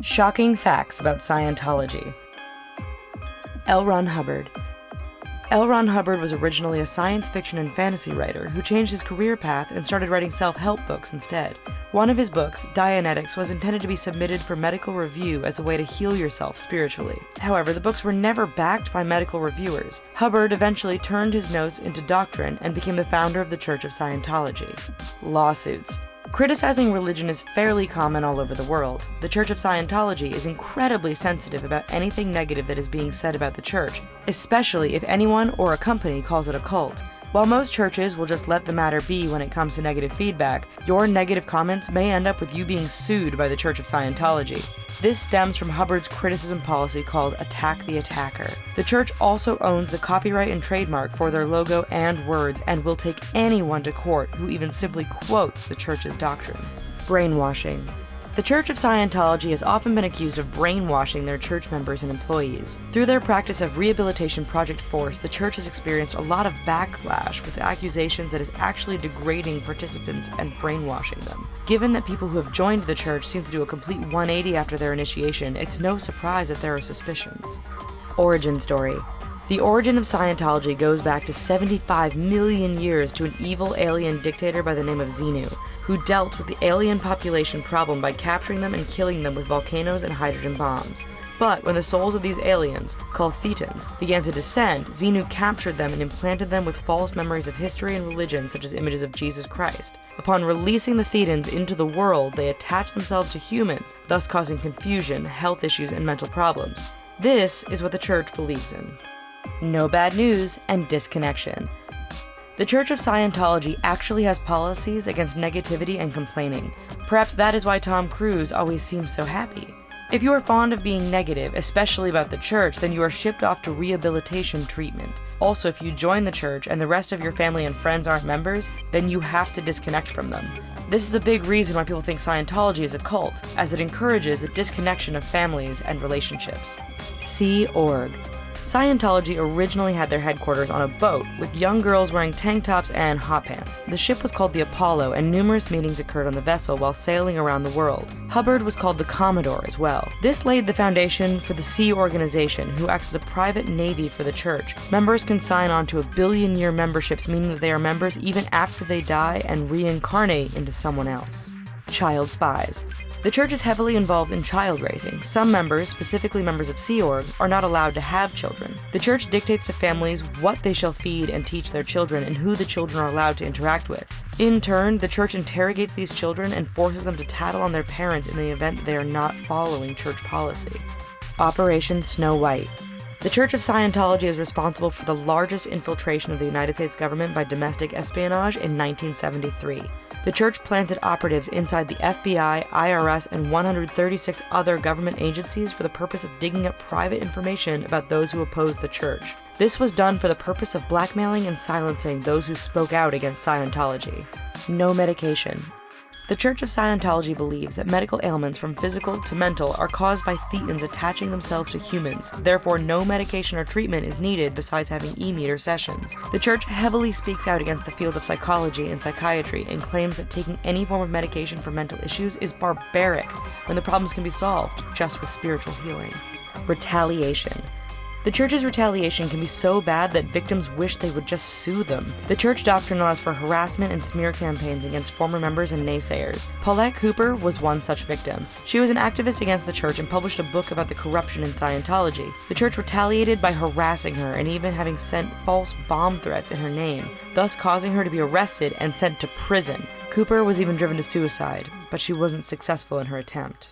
Shocking facts about Scientology. L. Ron Hubbard. L. Ron Hubbard was originally a science fiction and fantasy writer who changed his career path and started writing self-help books instead. One of his books, Dianetics, was intended to be submitted for medical review as a way to heal yourself spiritually. However, the books were never backed by medical reviewers. Hubbard eventually turned his notes into doctrine and became the founder of the Church of Scientology. Lawsuits. Criticizing religion is fairly common all over the world. The Church of Scientology is incredibly sensitive about anything negative that is being said about the church, especially if anyone or a company calls it a cult. While most churches will just let the matter be when it comes to negative feedback, your negative comments may end up with you being sued by the Church of Scientology. This stems from Hubbard's criticism policy called Attack the Attacker. The church also owns the copyright and trademark for their logo and words and will take anyone to court who even simply quotes the church's doctrine. Brainwashing. The Church of Scientology has often been accused of brainwashing their church members and employees. Through their practice of Rehabilitation Project Force, the church has experienced a lot of backlash with accusations that it's actually degrading participants and brainwashing them. Given that people who have joined the church seem to do a complete 180 after their initiation, it's no surprise that there are suspicions. Origin story. The origin of Scientology goes back to 75 million years to an evil alien dictator by the name of Xenu, who dealt with the alien population problem by capturing them and killing them with volcanoes and hydrogen bombs. But when the souls of these aliens, called Thetans, began to descend, Xenu captured them and implanted them with false memories of history and religion, such as images of Jesus Christ. Upon releasing the Thetans into the world, they attached themselves to humans, thus causing confusion, health issues, and mental problems. This is what the church believes in. No bad news and disconnection. The Church of Scientology actually has policies against negativity and complaining. Perhaps that is why Tom Cruise always seems so happy. If you are fond of being negative, especially about the church, then you are shipped off to rehabilitation treatment. Also, if you join the church and the rest of your family and friends aren't members, then you have to disconnect from them. This is a big reason why people think Scientology is a cult, as it encourages a disconnection of families and relationships. Sea Org. Scientology originally had their headquarters on a boat, with young girls wearing tank tops and hot pants. The ship was called the Apollo, and numerous meetings occurred on the vessel while sailing around the world. Hubbard was called the Commodore as well. This laid the foundation for the Sea Organization, who acts as a private navy for the church. Members can sign on to a billion-year memberships, meaning that they are members even after they die and reincarnate into someone else. Child Spies. The church is heavily involved in child raising. Some members, specifically members of Sea Org, are not allowed to have children. The church dictates to families what they shall feed and teach their children and who the children are allowed to interact with. In turn, the church interrogates these children and forces them to tattle on their parents in the event that they are not following church policy. Operation Snow White. The Church of Scientology is responsible for the largest infiltration of the United States government by domestic espionage in 1973. The church planted operatives inside the FBI, IRS, and 136 other government agencies for the purpose of digging up private information about those who opposed the church. This was done for the purpose of blackmailing and silencing those who spoke out against Scientology. No medication. The Church of Scientology believes that medical ailments from physical to mental are caused by Thetans attaching themselves to humans. Therefore, no medication or treatment is needed besides having e-meter sessions. The church heavily speaks out against the field of psychology and psychiatry and claims that taking any form of medication for mental issues is barbaric when the problems can be solved just with spiritual healing. Retaliation. The church's retaliation can be so bad that victims wish they would just sue them. The church doctrine allows for harassment and smear campaigns against former members and naysayers. Paulette Cooper was one such victim. She was an activist against the church and published a book about the corruption in Scientology. The church retaliated by harassing her and even having sent false bomb threats in her name, thus causing her to be arrested and sent to prison. Cooper was even driven to suicide, but she wasn't successful in her attempt.